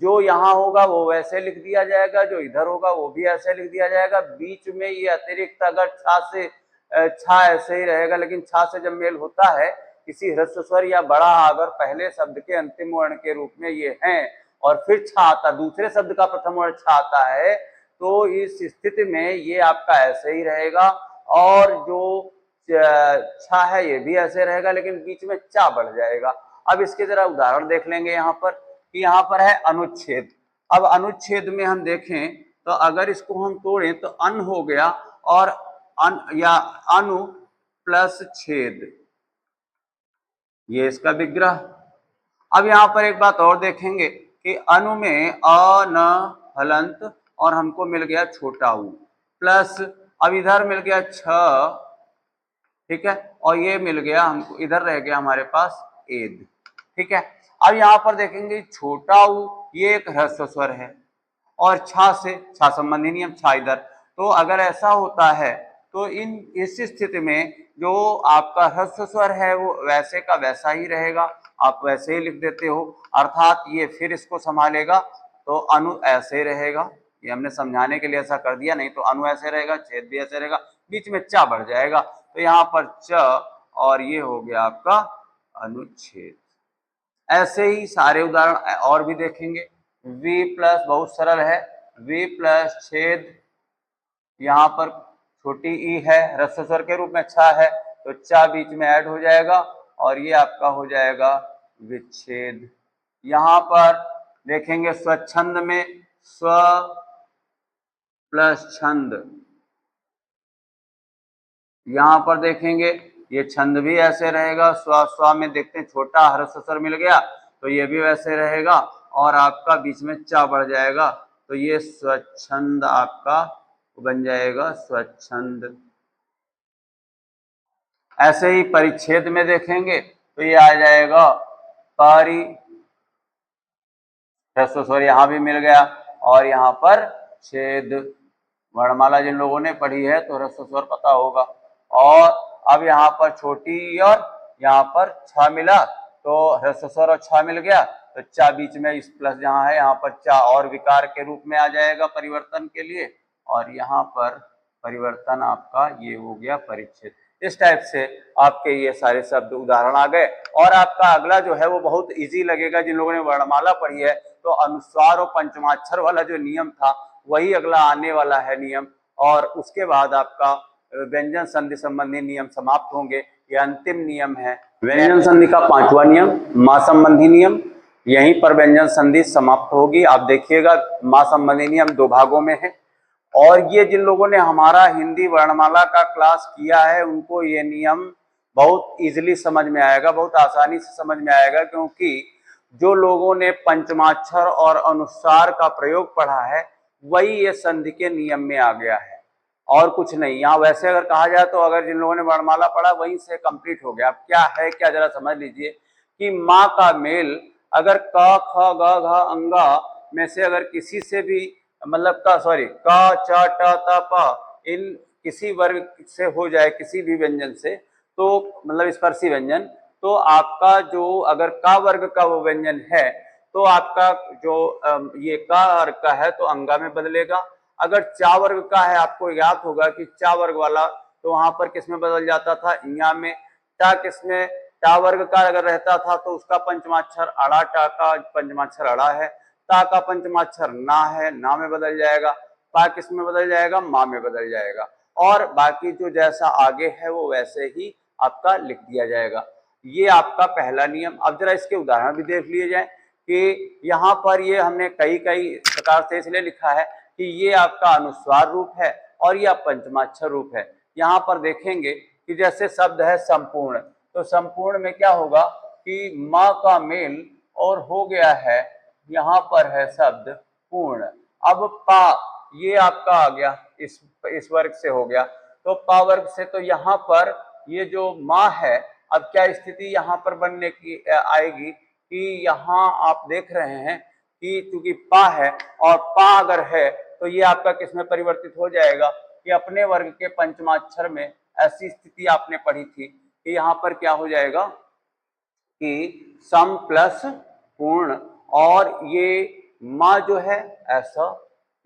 जो यहाँ होगा वो वैसे लिख दिया जाएगा, जो इधर होगा वो भी ऐसे लिख दिया जाएगा। बीच में ये अतिरिक्त अगर छा से, छा ऐसे ही रहेगा, लेकिन छा से जब मेल होता है किसी ह्रस्व स्वर या बड़ा अगर पहले शब्द के अंतिम वर्ण के रूप में ये हैं और फिर छा आता, दूसरे शब्द का प्रथम वर्ण छा आता है, तो इस स्थिति में ये आपका ऐसे ही रहेगा, और जो छा है ये भी ऐसे रहेगा, लेकिन बीच में चा बढ़ जाएगा। अब इसके जरा उदाहरण देख लेंगे यहाँ पर, कि यहाँ पर है अनुच्छेद। अब अनुच्छेद में हम देखें तो अगर इसको हम तोड़ें तो अन हो गया, और अन या अनु प्लस छेद, ये इसका विग्रह। अब यहाँ पर एक बात और देखेंगे कि अनु में अ न हलंत और हमको मिल गया छोटा ऊ, प्लस अब इधर मिल गया छ, ठीक है, और ये मिल गया हमको, इधर रह गया हमारे पास एद, ठीक है। अब यहाँ पर देखेंगे छोटा ऊ ये एक ह्रस्व स्वर है, और छा से छा संबंधी नियम, छा इधर। तो अगर ऐसा होता है तो इस स्थिति में जो आपका ह्रस्व स्वर है वो वैसे का वैसा ही रहेगा, आप वैसे ही लिख देते हो, अर्थात ये फिर इसको संभालेगा तो अनु ऐसे रहेगा। ये हमने समझाने के लिए ऐसा कर दिया, नहीं तो अनु ऐसे रहेगा, छेद भी ऐसे रहेगा, बीच में च बढ़ जाएगा, तो यहाँ पर च और ये हो गया आपका अनुच्छेद। ऐसे ही सारे उदाहरण और भी देखेंगे। V प्लस बहुत सरल है, V प्लस छेद, यहाँ पर छोटी ई है, ह्रस्व स्वर के रूप में छ है, तो च बीच में ऐड हो जाएगा और ये आपका हो जाएगा विच्छेद। यहाँ पर देखेंगे स्वच्छंद में स्व प्लस छंद, यहाँ पर देखेंगे ये छंद भी ऐसे रहेगा, स्व स्व में देखते हैं छोटा ह्रस्व स्वर मिल गया तो ये भी वैसे रहेगा और आपका बीच में च बढ़ जाएगा, तो ये स्वच्छंद आपका बन जाएगा स्वच्छंद। ऐसे ही परिच्छेद में देखेंगे तो ये आ जाएगा परि, ह्रस्व स्वर यहाँ भी मिल गया और यहाँ पर छेद। वर्णमाला जिन लोगों ने पढ़ी है तो ह्रस्व स्वर पता होगा। और अब यहाँ पर छोटी ई और यहाँ पर छ मिला तो ह्रस्व स्वर और छ मिल गया, तो चा बीच में इस प्लस जहाँ है यहाँ पर चा और विकार के रूप में आ जाएगा परिवर्तन के लिए, और यहाँ पर परिवर्तन आपका ये हो गया परिच्छेद। इस टाइप से आपके ये सारे शब्द उदाहरण आ गए। और आपका अगला जो है वो बहुत इजी लगेगा जिन लोगों ने वर्णमाला पढ़ी है, तो अनुस्वार और पंचमाक्षर वाला जो नियम था वही अगला आने वाला है नियम, और उसके बाद आपका व्यंजन संधि संबंधी नियम समाप्त होंगे। ये अंतिम नियम है व्यंजन संधि का 5वां नियम, मां संबंधी नियम। यहीं पर व्यंजन संधि समाप्त होगी। आप देखिएगा मां संबंधी नियम 2 भागों में है, और ये जिन लोगों ने हमारा हिंदी वर्णमाला का क्लास किया है उनको ये नियम बहुत इजीली समझ में आएगा, बहुत आसानी से समझ में आएगा, क्योंकि जो लोगों ने पंचमाक्षर और अनुस्वार का प्रयोग पढ़ा है वही ये संधि के नियम में आ गया है और कुछ नहीं। यहाँ वैसे अगर कहा जाए तो अगर जिन लोगों ने वर्णमाला पढ़ा वहीं से कंप्लीट हो गया। अब क्या है, क्या जरा समझ लीजिए कि माँ का मेल अगर क ख ग घ अंगा में से अगर किसी से भी मतलब क च ट त प इन किसी वर्ग से हो जाए, किसी भी व्यंजन से, तो मतलब स्पर्शी व्यंजन, तो आपका जो अगर का वर्ग का वो व्यंजन है तो आपका जो ये का वर्ग का है तो अंगा में बदलेगा। अगर चा वर्ग का है, आपको याद होगा कि चा वर्ग वाला तो वहां पर किस में बदल जाता था, इया में। टा किसमें, टा वर्ग का अगर रहता था तो उसका पंचमाक्षर अड़ा, टा का पंचमाक्षर अड़ा है, ता का पंचमाक्षर ना है, ना में बदल जाएगा। पा किस में बदल जाएगा, माँ में बदल जाएगा। और बाकी जो जैसा आगे है वो वैसे ही आपका लिख दिया जाएगा। ये आपका पहला नियम। अब जरा इसके उदाहरण भी देख लिए जाए कि यहाँ पर ये हमने कई प्रकार से इसलिए लिखा है कि ये आपका अनुस्वार रूप है और यह पंचमाक्षर रूप है। यहाँ पर देखेंगे कि जैसे शब्द है संपूर्ण, तो संपूर्ण में क्या होगा कि माँ का मेल और हो गया है, यहाँ पर है शब्द पूर्ण। अब पा ये आपका आ गया, इस वर्ग से हो गया, तो पा वर्ग से, तो यहाँ पर ये जो माँ है, अब क्या स्थिति यहाँ पर बनने की आएगी कि यहाँ आप देख रहे हैं कि चूंकि पा है और पा अगर है तो ये आपका किसमें परिवर्तित हो जाएगा कि अपने वर्ग के पंचमाक्षर में। ऐसी स्थिति आपने पढ़ी थी कि यहाँ पर क्या हो जाएगा कि सम प्लस पूर्ण, और ये माँ जो है ऐसा,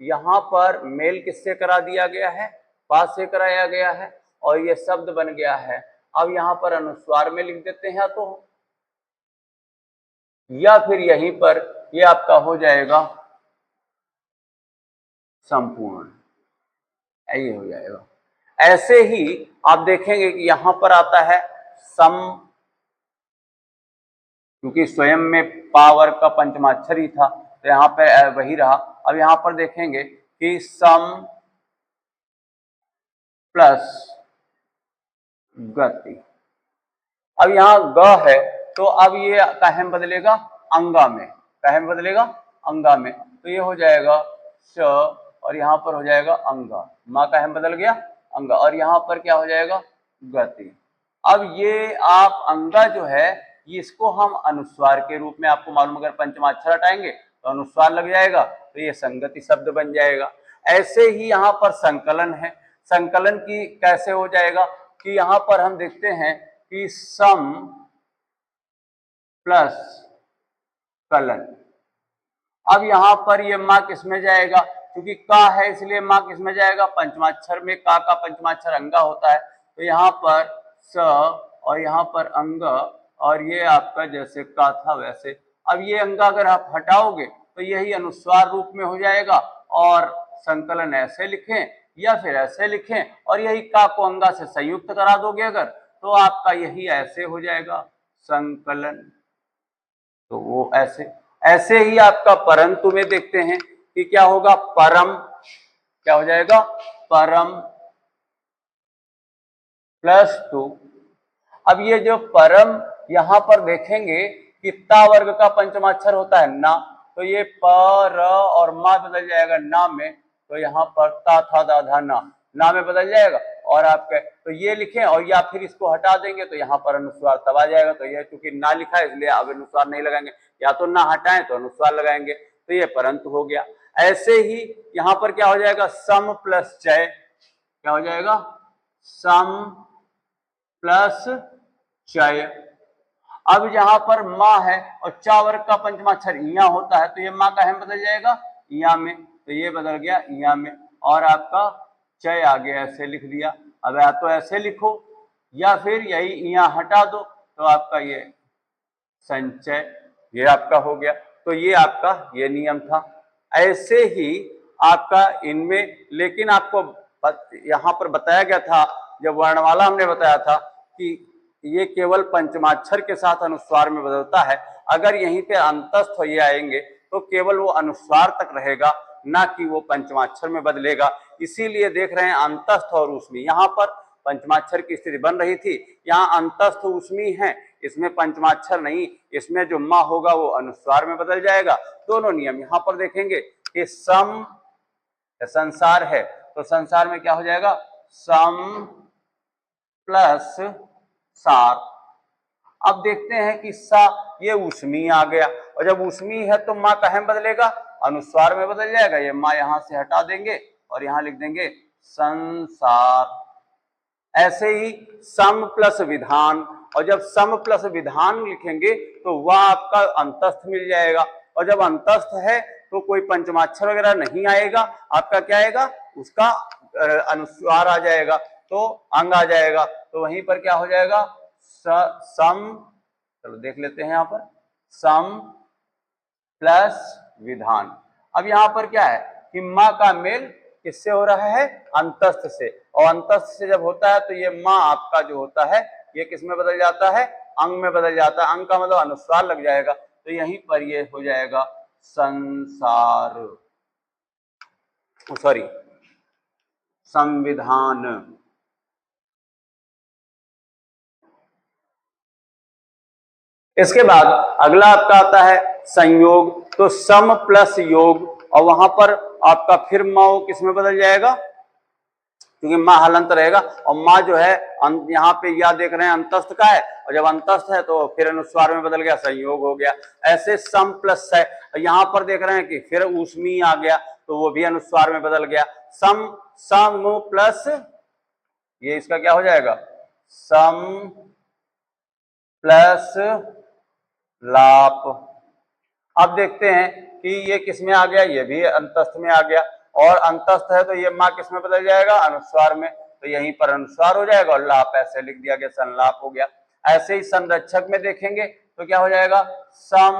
यहाँ पर मेल किससे करा दिया गया है, पा से कराया गया है और ये शब्द बन गया है। अब यहाँ पर अनुस्वार में लिख देते हैं तो, या फिर यहीं पर ये आपका हो जाएगा संपूर्ण, यही हो जाएगा। ऐसे ही आप देखेंगे कि यहां पर आता है सम, क्योंकि स्वयं में पा वर्ग का पंचमाक्षर ही था तो यहाँ पे वही रहा। अब यहाँ पर देखेंगे कि सम प्लस गति। अब यहाँ ग है तो अब ये काहे में बदलेगा, अंगा में। काहे में बदलेगा, अंगा में, तो ये हो जाएगा श और यहाँ पर हो जाएगा अंगा। माँ काहे में बदल गया, अंगा, और यहाँ पर क्या हो जाएगा, गति। अब ये आप अंगा जो है इसको हम अनुस्वार के रूप में, आपको मालूम, अगर पंचमाक्षर हटाएंगे तो अनुस्वार लग जाएगा, तो ये संगति शब्द बन जाएगा। ऐसे ही यहाँ पर संकलन है, संकलन की कैसे हो जाएगा कि यहाँ पर हम देखते हैं कि सम प्लस कलन। अब यहाँ पर ये माँ किस में जाएगा, क्योंकि का है इसलिए माँ किस में जाएगा, पंचमाक्षर में का पंचमाक्षर अंगा होता है, तो यहाँ पर स और यहाँ पर अंग, और ये आपका जैसे का था वैसे। अब ये अंगा अगर आप हटाओगे तो यही अनुस्वार रूप में हो जाएगा, और संकलन ऐसे लिखें या फिर ऐसे लिखें, और यही का को अंगा से संयुक्त करा दोगे अगर, तो आपका यही ऐसे हो जाएगा संकलन। तो वो ऐसे ही आपका परंतु में देखते हैं कि क्या होगा, परम, क्या हो जाएगा, परम प्लस टू। अब ये जो परम यहां पर देखेंगे कि ता वर्ग का पंचमाक्षर होता है ना, तो ये पर और मा बदल जाएगा ना में, तो यहाँ पर ता था दा धा ना में बदल जाएगा, और आपके तो ये लिखें और या फिर इसको हटा देंगे तो यहाँ पर अनुस्वार तब आ जाएगा। तो यह चूंकि ना लिखा है इसलिए अब अनुस्वार नहीं लगाएंगे, या तो ना हटाएं तो अनुस्वार लगाएंगे, तो ये परंतु हो गया। ऐसे ही यहाँ पर क्या हो जाएगा, सम प्लस चय, क्या हो जाएगा, सम प्लस चय। अब यहाँ पर माँ है और चा वर्ग का पंचमाक्षर इया होता है, तो ये माँ का हम बदल जाएगा इया में, तो ये बदल गया इया में, और आपका चय आगे ऐसे लिख दिया। अब या तो ऐसे लिखो या फिर यही इया हटा दो, तो आपका ये संचय, ये आपका हो गया। तो ये आपका ये नियम था। ऐसे ही आपका इनमें, लेकिन आपको यहाँ पर बताया गया था, जब वर्णमाला हमने बताया था कि ये केवल पंचमाक्षर के साथ अनुस्वार में बदलता है, अगर यहीं पे अंतस्थ ये आएंगे तो केवल वो अनुस्वार तक रहेगा, ना कि वो पंचमाक्षर में बदलेगा। इसीलिए देख रहे हैं अंतस्थ और ऊष्मी, यहाँ पर पंचमाक्षर की स्थिति बन रही थी, यहाँ अंतस्थ ऊष्मी है, इसमें पंचमाक्षर नहीं, इसमें जो माँ होगा वो अनुस्वार में बदल जाएगा। दोनों नियम यहाँ पर देखेंगे कि सम संसार है, तो संसार में क्या हो जाएगा, सम प्लस सार। अब देखते हैं कि सा ये ऊष्मी आ गया, और जब ऊष्मी है तो माँ कहाँ बदलेगा, अनुस्वार में बदल जाएगा। ये माँ यहां से हटा देंगे और यहां लिख देंगे संसार। ऐसे ही सम प्लस विधान, और जब सम प्लस विधान लिखेंगे तो वह आपका अंतस्थ मिल जाएगा, और जब अंतस्थ है तो कोई पंचमाक्षर वगैरह नहीं आएगा, आपका क्या आएगा, उसका अनुस्वार आ जाएगा, तो अंग आ जाएगा। तो वहीं पर क्या हो जाएगा, सम, चलो देख लेते हैं यहाँ पर, सम प्लस विधान। अब यहाँ पर क्या है कि माँ का मेल किससे हो रहा है, अंतस्थ से, और अंतस्थ से जब होता है तो ये माँ आपका जो होता है ये किस में बदल जाता है, अंग में बदल जाता है। अंग का मतलब अनुस्वार लग जाएगा, तो यहीं पर ये हो जाएगा संसार, सॉरी संविधान। इसके बाद अगला आपका आता है संयोग, तो सम प्लस योग, और वहां पर आपका फिर माँ किस में बदल जाएगा, क्योंकि माँ हलंत रहेगा, और माँ जो है यहाँ पे या देख रहे हैं अंतस्थ का है, और जब अंतस्थ है तो फिर अनुस्वार में बदल गया, संयोग हो गया। ऐसे सम प्लस है, यहाँ पर देख रहे हैं कि फिर ऊष्मी आ गया, तो वो भी अनुस्वार में बदल गया। सम प्लस ये इसका क्या हो जाएगा, सम प्लस लाप। अब देखते हैं कि ये किस में आ गया, ये भी अंतस्थ में आ गया, और अंतस्थ है तो ये माँ किस में बदल जाएगा, अनुस्वार में, तो यहीं पर अनुस्वार हो जाएगा, और लाप ऐसे लिख दिया गया, संलाप हो गया। ऐसे ही संरक्षक में देखेंगे तो क्या हो जाएगा, सम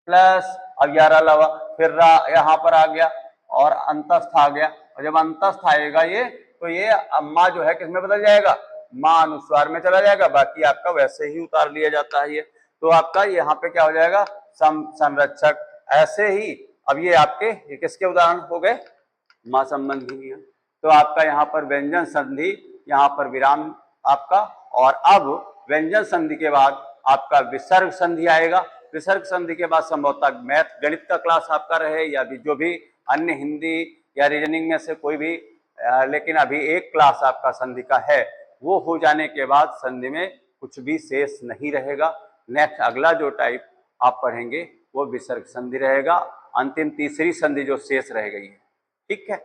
प्लस, अब 11 लवा, फिर यहाँ पर आ गया और अंतस्थ आ गया, और जब अंतस्थ आएगा ये, तो ये माँ जो है किस में बदल जाएगा, माँ अनुस्वार में चला जाएगा, बाकी आपका वैसे ही उतार लिया जाता है ये। तो आपका यहाँ पे क्या हो जाएगा, संरक्षक। ऐसे ही अब ये आपके ये किसके उदाहरण हो गए, माँ संबंधी नियम। तो आपका यहाँ पर व्यंजन संधि, यहाँ पर विराम आपका, और अब व्यंजन संधि के बाद आपका विसर्ग संधि आएगा। विसर्ग संधि के बाद संभवतः मैथ गणित का क्लास आपका रहे, या भी जो भी अन्य हिंदी या रीजनिंग में से कोई भी, लेकिन अभी एक क्लास आपका संधि का है, वो हो जाने के बाद संधि में कुछ भी शेष नहीं रहेगा। नेक्स्ट अगला जो टाइप आप पढ़ेंगे वो विसर्ग संधि रहेगा। अंतिम तीसरी संधि जो शेष रह गई है। ठीक है,